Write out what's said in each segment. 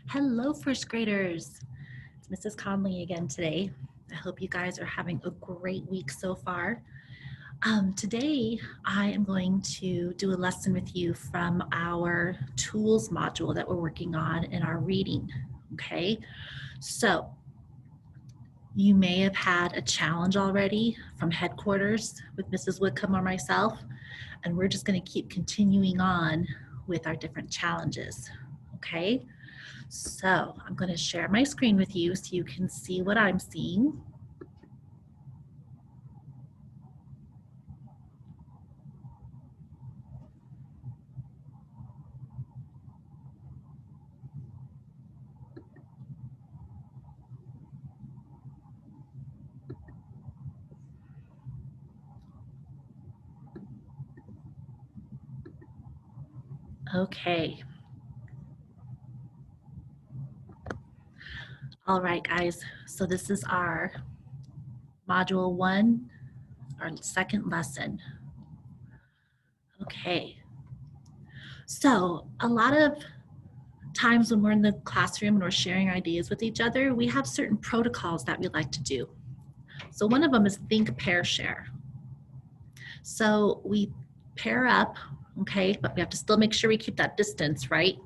Hello, first graders. It's Mrs. Conley again today. I hope you guys are having a great week so far. Today, I am going to do a lesson with you from our tools module that we're working on in our reading. Okay, so you may have had a challenge already from headquarters with Mrs. Whitcomb or myself, and we're just going to keep continuing on with our different challenges. Okay. So I'm going to share my screen with you so you can see what I'm seeing. Okay. All right, guys. So this is our module 1, our second lesson. Okay. So a lot of times when we're in the classroom and we're sharing ideas with each other, we have certain protocols that we like to do. So one of them is think, pair, share. So we pair up, okay, but we have to still make sure we keep that distance, right?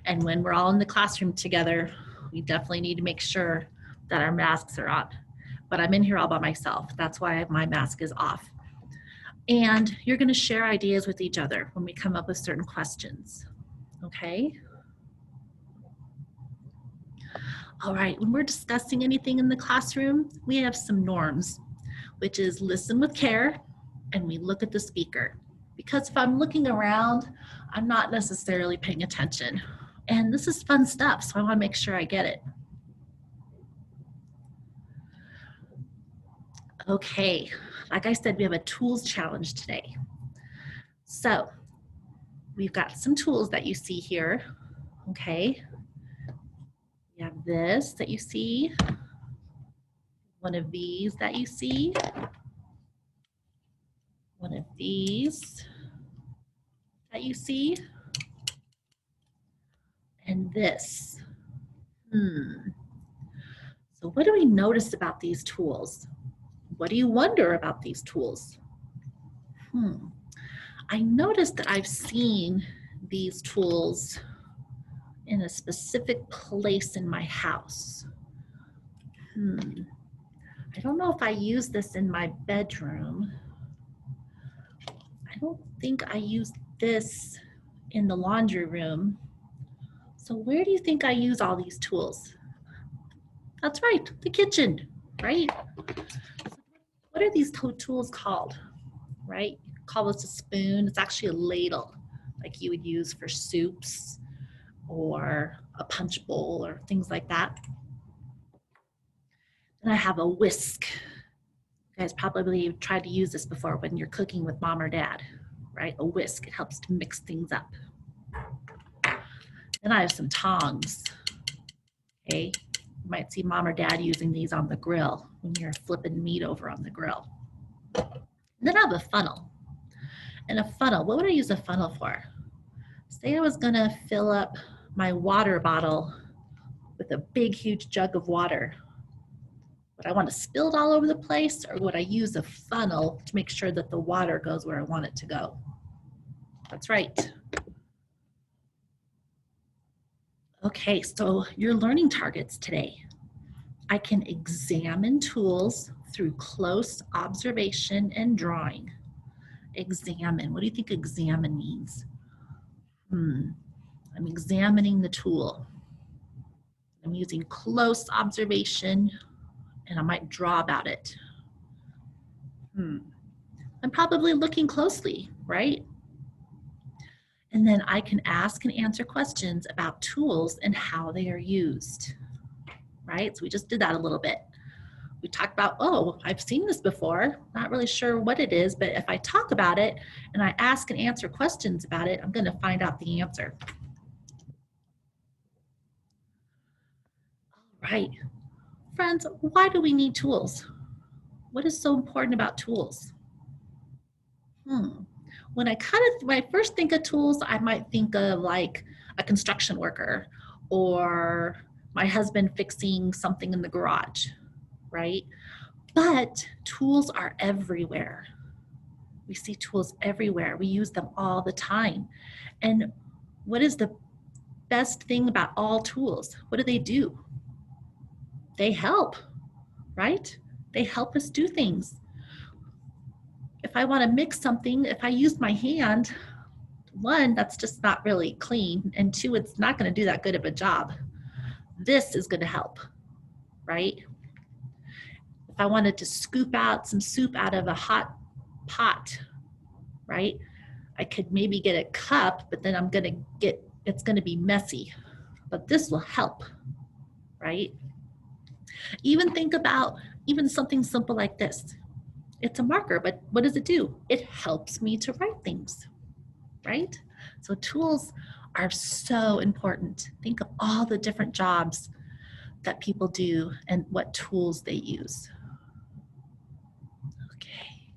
And when we're all in the classroom together, we definitely need to make sure that our masks are on. But I'm in here all by myself. That's why my mask is off. And you're going to share ideas with each other when we come up with certain questions, okay? All right, when we're discussing anything in the classroom, we have some norms, which is listen with care and we look at the speaker. Because if I'm looking around, I'm not necessarily paying attention. And this is fun stuff, so I want to make sure I get it. Okay, like I said, we have a tools challenge today. So we've got some tools that you see here, okay? We have this that you see, one of these that you see, one of these that you see, and this. So what do we notice about these tools? What do you wonder about these tools? I noticed that I've seen these tools in a specific place in my house. I don't know if I use this in my bedroom. I don't think I use this in the laundry room. So where do you think I use all these tools? That's right, the kitchen, right? What are these tools called, right? Call this a spoon. It's actually a ladle, like you would use for soups or a punch bowl or things like that. And I have a whisk. You guys probably tried to use this before when you're cooking with mom or dad, right? A whisk, it helps to mix things up. Then I have some tongs, okay? You might see mom or dad using these on the grill when you're flipping meat over on the grill. And then I have a funnel. And a funnel, what would I use a funnel for? Say I was gonna fill up my water bottle with a big, huge jug of water. Would I want to spill it all over the place, or would I use a funnel to make sure that the water goes where I want it to go? That's right. Okay, so your learning targets today. I can examine tools through close observation and drawing. Examine, what do you think examine means? I'm examining the tool. I'm using close observation and I might draw about it. I'm probably looking closely, right? And then I can ask and answer questions about tools and how they are used, right? So we just did that a little bit. We talked about, oh, I've seen this before, not really sure what it is, but if I talk about it and I ask and answer questions about it, I'm going to find out the answer. All right, friends, why do we need tools? What is so important about tools? When I first think of tools, I might think of like a construction worker or my husband fixing something in the garage, right? But tools are everywhere. We see tools everywhere. We use them all the time. And what is the best thing about all tools? What do? They help, right? They help us do things. If I want to mix something, if I use my hand, one, that's just not really clean. And two, it's not going to do that good of a job. This is going to help, right? If I wanted to scoop out some soup out of a hot pot, right? I could maybe get a cup, but then it's going to be messy. But this will help, right? Even think about even something simple like this. It's a marker, but what does it do? It helps me to write things, right? So tools are so important. Think of all the different jobs that people do and what tools they use. Okay.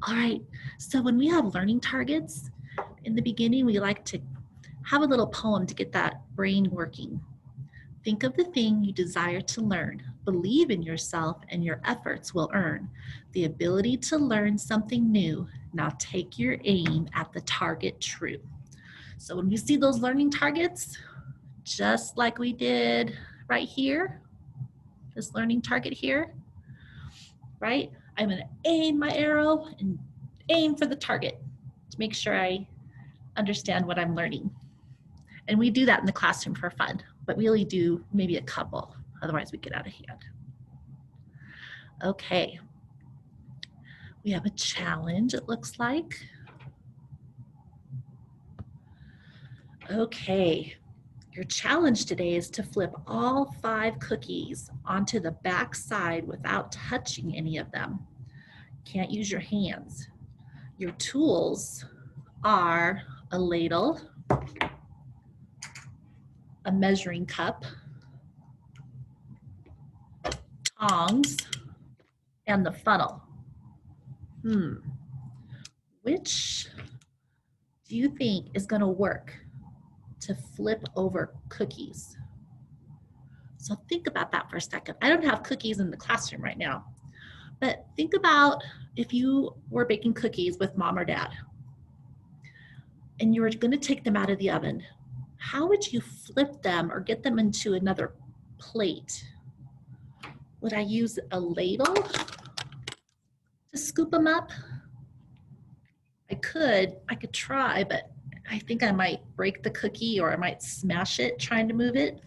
All right. So when we have learning targets, in the beginning, we like to have a little poem to get that brain working. Think of the thing you desire to learn. Believe in yourself and your efforts will earn the ability to learn something new. Now take your aim at the target true. So when you see those learning targets, just like we did right here, this learning target here, right? I'm gonna aim my arrow and aim for the target to make sure I understand what I'm learning. And we do that in the classroom for fun, but we only do maybe a couple, otherwise we get out of hand. Okay, we have a challenge, it looks like. Okay, your challenge today is to flip all 5 cookies onto the back side without touching any of them. Can't use your hands. Your tools are a ladle, a measuring cup, tongs, and the funnel. Which do you think is going to work to flip over cookies? So think about that for a second. I don't have cookies in the classroom right now, but think about if you were baking cookies with mom or dad and you were going to take them out of the oven. How would you flip them or get them into another plate? Would I use a ladle to scoop them up? I could try, but I think I might break the cookie or I might smash it trying to move it.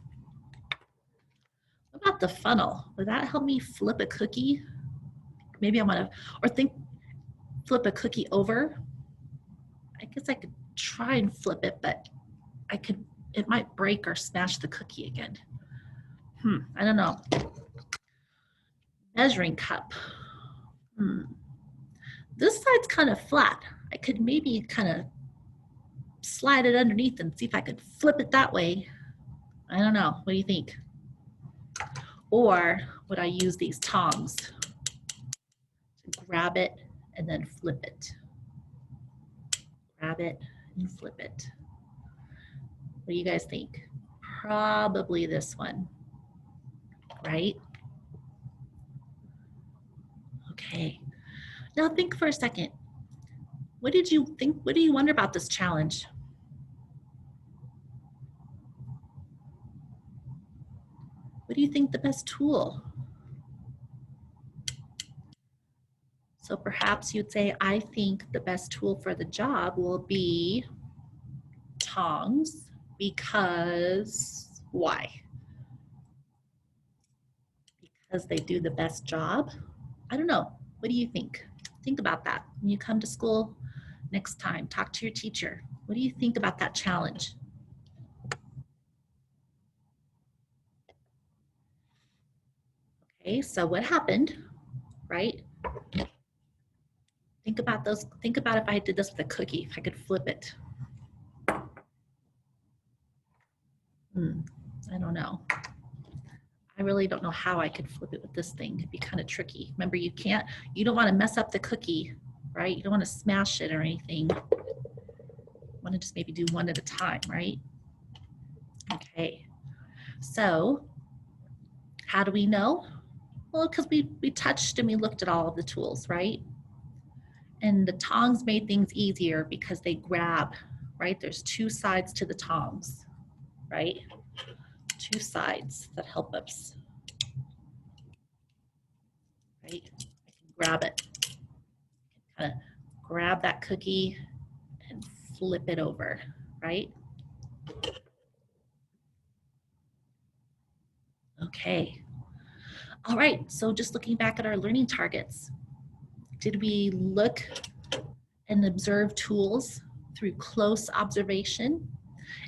What about the funnel? Would that help me flip a cookie? Maybe I want to, or flip a cookie over. I guess I could try and flip it, but it might break or smash the cookie again. I don't know. Measuring cup. This side's kind of flat. I could maybe kind of slide it underneath and see if I could flip it that way. I don't know. What do you think? Or would I use these tongs to grab it and then flip it? Grab it and flip it. What do you guys think? Probably this one, right? Okay. Now think for a second. What did you think? What do you wonder about this challenge? What do you think the best tool? So perhaps you'd say, I think the best tool for the job will be tongs, because why? Because they do the best job? I don't know. What do you think? Think about that. When you come to school next time, talk to your teacher. What do you think about that challenge? Okay, so what happened, right? Think about those. Think about if I did this with a cookie, if I could flip it. I don't know. I really don't know how I could flip it with this thing. It'd be kind of tricky. Remember, you don't want to mess up the cookie, right? You don't want to smash it or anything. You want to just maybe do one at a time, right? Okay. So how do we know? Well, because we touched and we looked at all of the tools, right? And the tongs made things easier because they grab, right? There's two sides to the tongs, right? Two sides that help us, right? I can grab it, kind of grab that cookie and flip it over, right? Okay. All right, so just looking back at our learning targets, did we look and observe tools through close observation?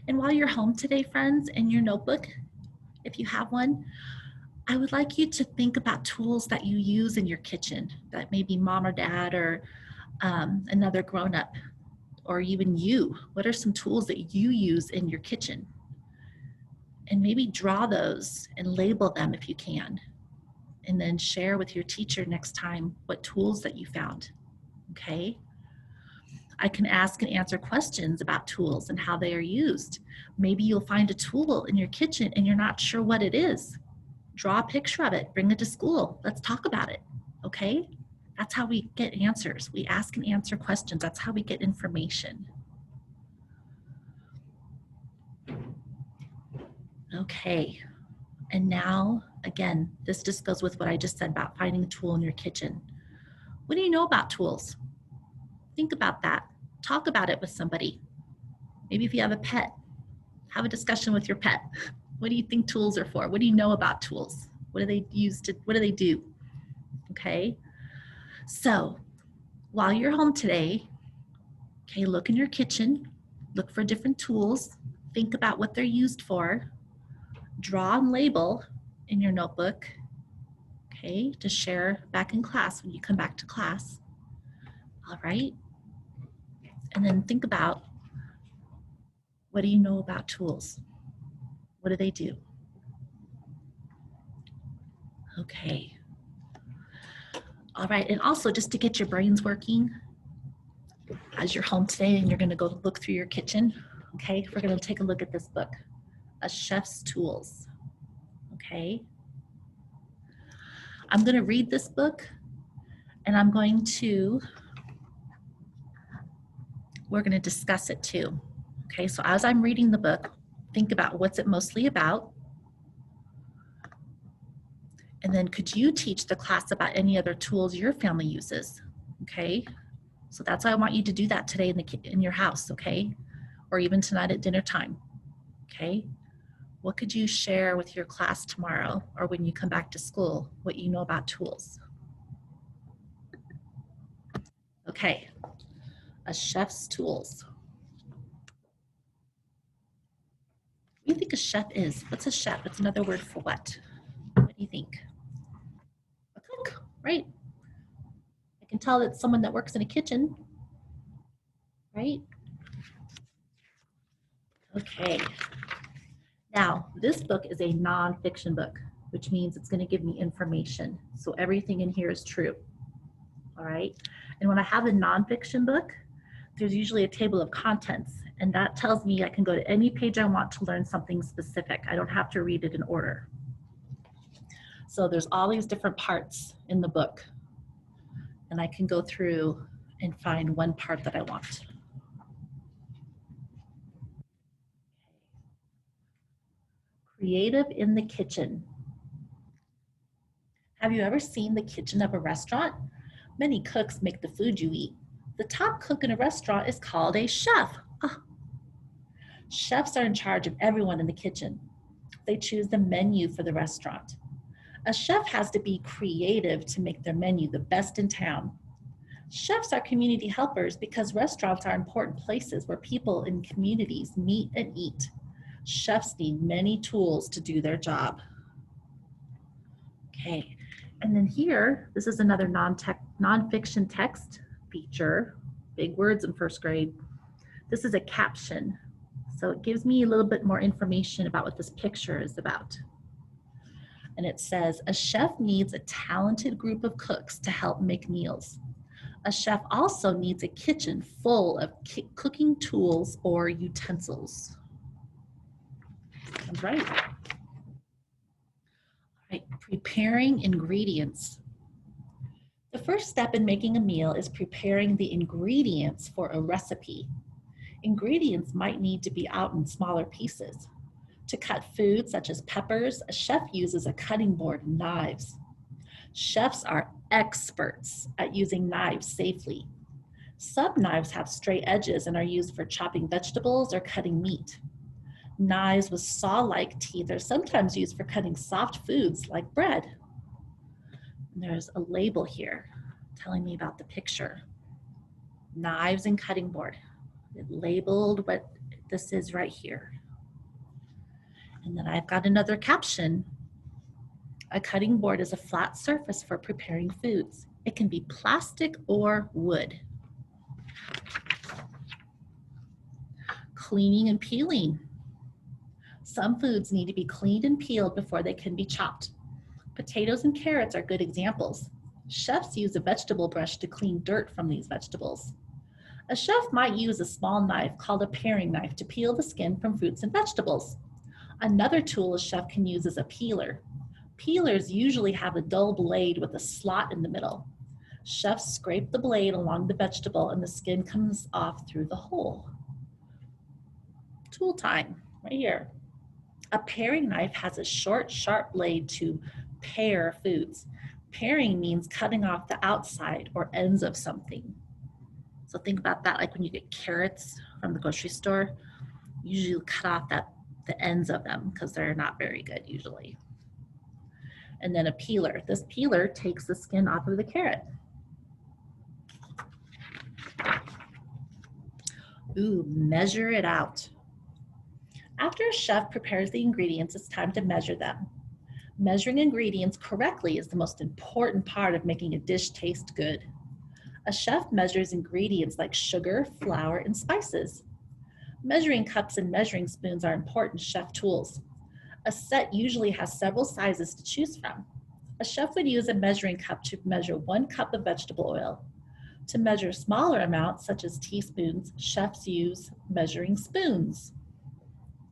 And while you're home today, friends, in your notebook, if you have one, I would like you to think about tools that you use in your kitchen that maybe mom or dad or another grown-up or even you. What are some tools that you use in your kitchen? And maybe draw those and label them if you can. And then share with your teacher next time what tools that you found, okay? I can ask and answer questions about tools and how they are used. Maybe you'll find a tool in your kitchen and you're not sure what it is. Draw a picture of it, bring it to school. Let's talk about it, okay? That's how we get answers. We ask and answer questions. That's how we get information. Okay, and now, again, this just goes with what I just said about finding a tool in your kitchen. What do you know about tools? Think about that. Talk about it with somebody. Maybe if you have a pet, have a discussion with your pet. What do you think tools are for? What do you know about tools? What do they use to, what do they do? Okay, so while you're home today, okay, look in your kitchen, look for different tools, think about what they're used for, draw and label in your notebook, okay, to share back in class when you come back to class. All right, and then think about, what do you know about tools? What do they do? Okay. All right, and also just to get your brains working, as you're home today and you're gonna go look through your kitchen, okay, we're gonna take a look at this book, A Chef's Tools, okay? I'm gonna read this book and we're gonna discuss it too, okay? So as I'm reading the book, think about what's it mostly about, and then could you teach the class about any other tools your family uses, okay? So that's why I want you to do that today in your house, okay? Or even tonight at dinner time, okay? What could you share with your class tomorrow or when you come back to school, what you know about tools? Okay, A Chef's Tools. What do you think a chef is? What's a chef? It's another word for what? What do you think? A cook, right? I can tell it's someone that works in a kitchen, right? Okay. Now, this book is a nonfiction book, which means it's going to give me information. So everything in here is true. All right. And when I have a nonfiction book, there's usually a table of contents, and that tells me I can go to any page I want to learn something specific. I don't have to read it in order. So there's all these different parts in the book, and I can go through and find one part that I want. Creative in the kitchen. Have you ever seen the kitchen of a restaurant? Many cooks make the food you eat. The top cook in a restaurant is called a chef. Ah. Chefs are in charge of everyone in the kitchen. They choose the menu for the restaurant. A chef has to be creative to make their menu the best in town. Chefs are community helpers because restaurants are important places where people in communities meet and eat. Chefs need many tools to do their job. Okay, and then here, this is another nonfiction text feature, big words in first grade. This is a caption. So it gives me a little bit more information about what this picture is about. And it says, a chef needs a talented group of cooks to help make meals. A chef also needs a kitchen full of cooking tools or utensils. All right. Preparing ingredients. The first step in making a meal is preparing the ingredients for a recipe. Ingredients might need to be out in smaller pieces. To cut food such as peppers, a chef uses a cutting board and knives. Chefs are experts at using knives safely. Some knives have straight edges and are used for chopping vegetables or cutting meat. Knives with saw-like teeth are sometimes used for cutting soft foods like bread. And there's a label here telling me about the picture. Knives and cutting board. It labeled what this is right here. And then I've got another caption. A cutting board is a flat surface for preparing foods. It can be plastic or wood. Cleaning and peeling. Some foods need to be cleaned and peeled before they can be chopped. Potatoes and carrots are good examples. Chefs use a vegetable brush to clean dirt from these vegetables. A chef might use a small knife called a paring knife to peel the skin from fruits and vegetables. Another tool a chef can use is a peeler. Peelers usually have a dull blade with a slot in the middle. Chefs scrape the blade along the vegetable and the skin comes off through the hole. Tool time, right here. A paring knife has a short, sharp blade to pare foods. Paring means cutting off the outside or ends of something. So think about that, like when you get carrots from the grocery store, you usually cut off the ends of them because they're not very good usually. And then a peeler. This peeler takes the skin off of the carrot. Ooh, measure it out. After a chef prepares the ingredients, it's time to measure them. Measuring ingredients correctly is the most important part of making a dish taste good. A chef measures ingredients like sugar, flour, and spices. Measuring cups and measuring spoons are important chef tools. A set usually has several sizes to choose from. A chef would use a measuring cup to measure 1 cup of vegetable oil. To measure smaller amounts, such as teaspoons, chefs use measuring spoons.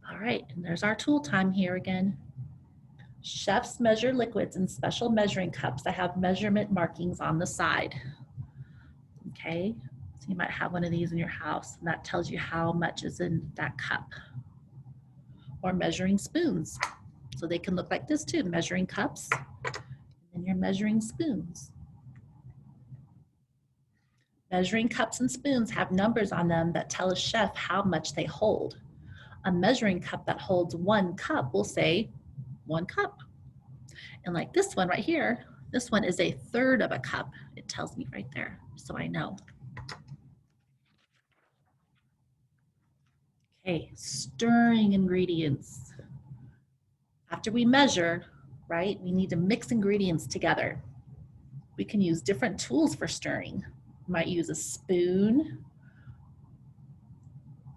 All right, and there's our tool time here again. Chefs measure liquids in special measuring cups that have measurement markings on the side. Okay, so you might have one of these in your house, and that tells you how much is in that cup. Or measuring spoons. So they can look like this too, measuring cups, and you're measuring spoons. Measuring cups and spoons have numbers on them that tell a chef how much they hold. A measuring cup that holds 1 cup will say 1 cup. And like this one right here, this one is 1/3 of a cup. It tells me right there, so I know. Okay, stirring ingredients. After we measure, right, we need to mix ingredients together. We can use different tools for stirring. We might use a spoon,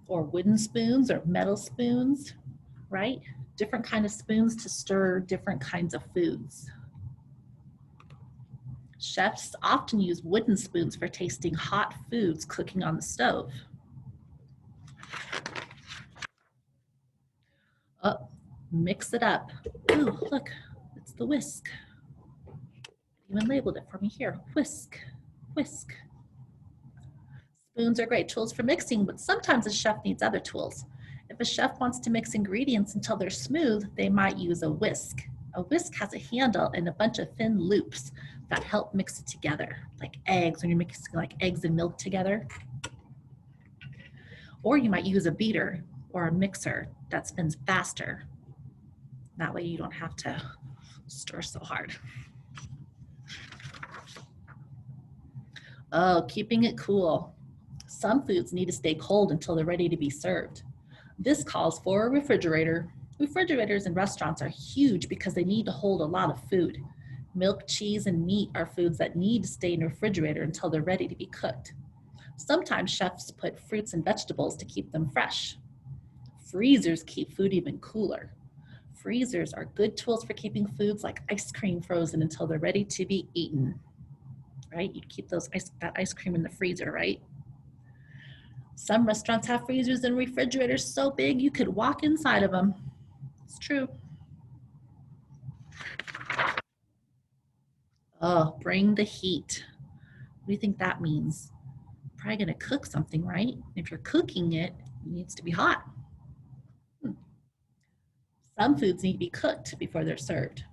or wooden spoons, or metal spoons, right? Different kind of spoons to stir different kinds of foods. Chefs often use wooden spoons for tasting hot foods cooking on the stove. Oh, mix it up. Ooh, look, it's the whisk. It even labeled it for me here, whisk, whisk. Spoons are great tools for mixing, but sometimes a chef needs other tools. If a chef wants to mix ingredients until they're smooth, they might use a whisk. A whisk has a handle and a bunch of thin loops that help mix it together, like eggs, when you're mixing like eggs and milk together. Or you might use a beater or a mixer that spins faster. That way you don't have to stir so hard. Oh, keeping it cool. Some foods need to stay cold until they're ready to be served. This calls for a refrigerator. Refrigerators in restaurants are huge because they need to hold a lot of food. Milk, cheese, and meat are foods that need to stay in a refrigerator until they're ready to be cooked. Sometimes chefs put fruits and vegetables to keep them fresh. Freezers keep food even cooler. Freezers are good tools for keeping foods like ice cream frozen until they're ready to be eaten. Right? You'd keep that ice cream in the freezer, right? Some restaurants have freezers and refrigerators so big you could walk inside of them. It's true. Oh, bring the heat. What do you think that means? Probably gonna cook something, right? If you're cooking it, it needs to be hot. Some foods need to be cooked before they're served.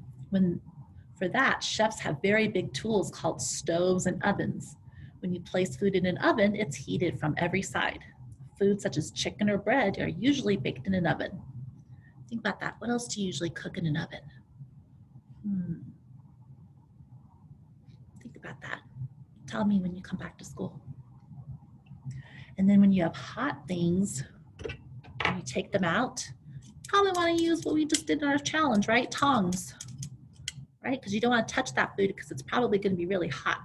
For that, chefs have very big tools called stoves and ovens. When you place food in an oven, it's heated from every side. Foods such as chicken or bread are usually baked in an oven. Think about that. What else do you usually cook in an oven? Think about that. Tell me when you come back to school. And then when you have hot things, when you take them out, probably want to use what we just did in our challenge, right? Tongs, right? Because you don't want to touch that food because it's probably going to be really hot.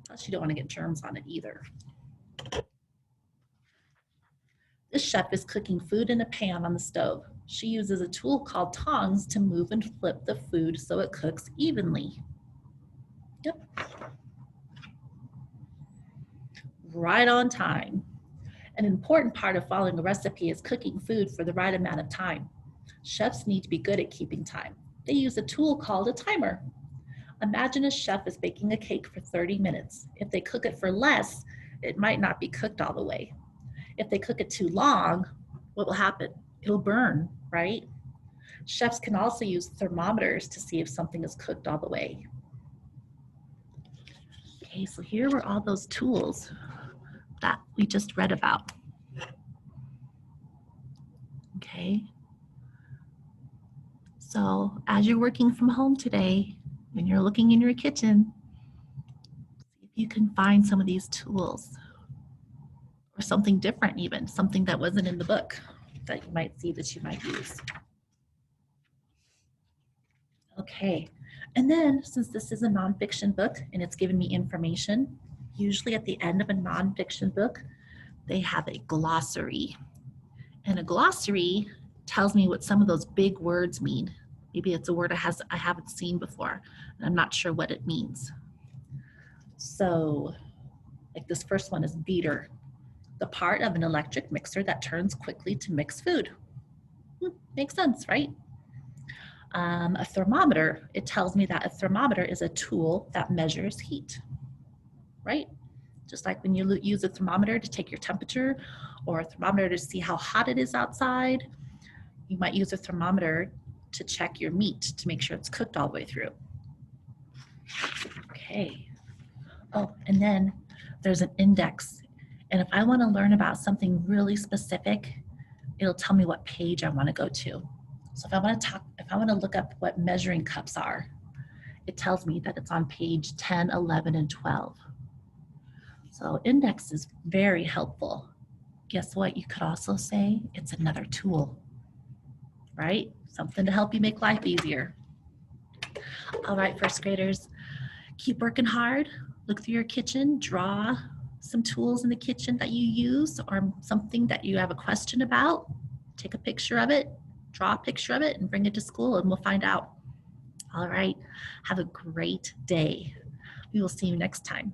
Plus, you don't want to get germs on it either. This chef is cooking food in a pan on the stove. She uses a tool called tongs to move and flip the food so it cooks evenly. Yep. Right on time. An important part of following a recipe is cooking food for the right amount of time. Chefs need to be good at keeping time. They use a tool called a timer. Imagine a chef is baking a cake for 30 minutes. If they cook it for less, it might not be cooked all the way. If they cook it too long, what will happen? It'll burn, right? Chefs can also use thermometers to see if something is cooked all the way. Okay, so here were all those tools that we just read about. Okay. So as you're working from home today, when you're looking in your kitchen, see if you can find some of these tools or something different even, something that wasn't in the book that you might see that you might use. Okay, and then since this is a nonfiction book and it's giving me information, usually at the end of a nonfiction book, they have a glossary. And a glossary tells me what some of those big words mean. Maybe it's a word I haven't seen before, and I'm not sure what it means. So, like this first one is beater, the part of an electric mixer that turns quickly to mix food. Makes sense, right? A thermometer, it tells me that a thermometer is a tool that measures heat, right? Just like when you use a thermometer to take your temperature or a thermometer to see how hot it is outside, you might use a thermometer to check your meat to make sure it's cooked all the way through. Okay. Oh, and then there's an index. And if I want to learn about something really specific, it'll tell me what page I want to go to. So if I want to look up what measuring cups are, it tells me that it's on page 10, 11, and 12. So index is very helpful. Guess what? You could also say it's another tool, right? Something to help you make life easier. All right, first graders, keep working hard. Look through your kitchen, draw some tools in the kitchen that you use or something that you have a question about. Take a picture of it, draw a picture of it, and bring it to school and we'll find out. All right, have a great day. We will see you next time.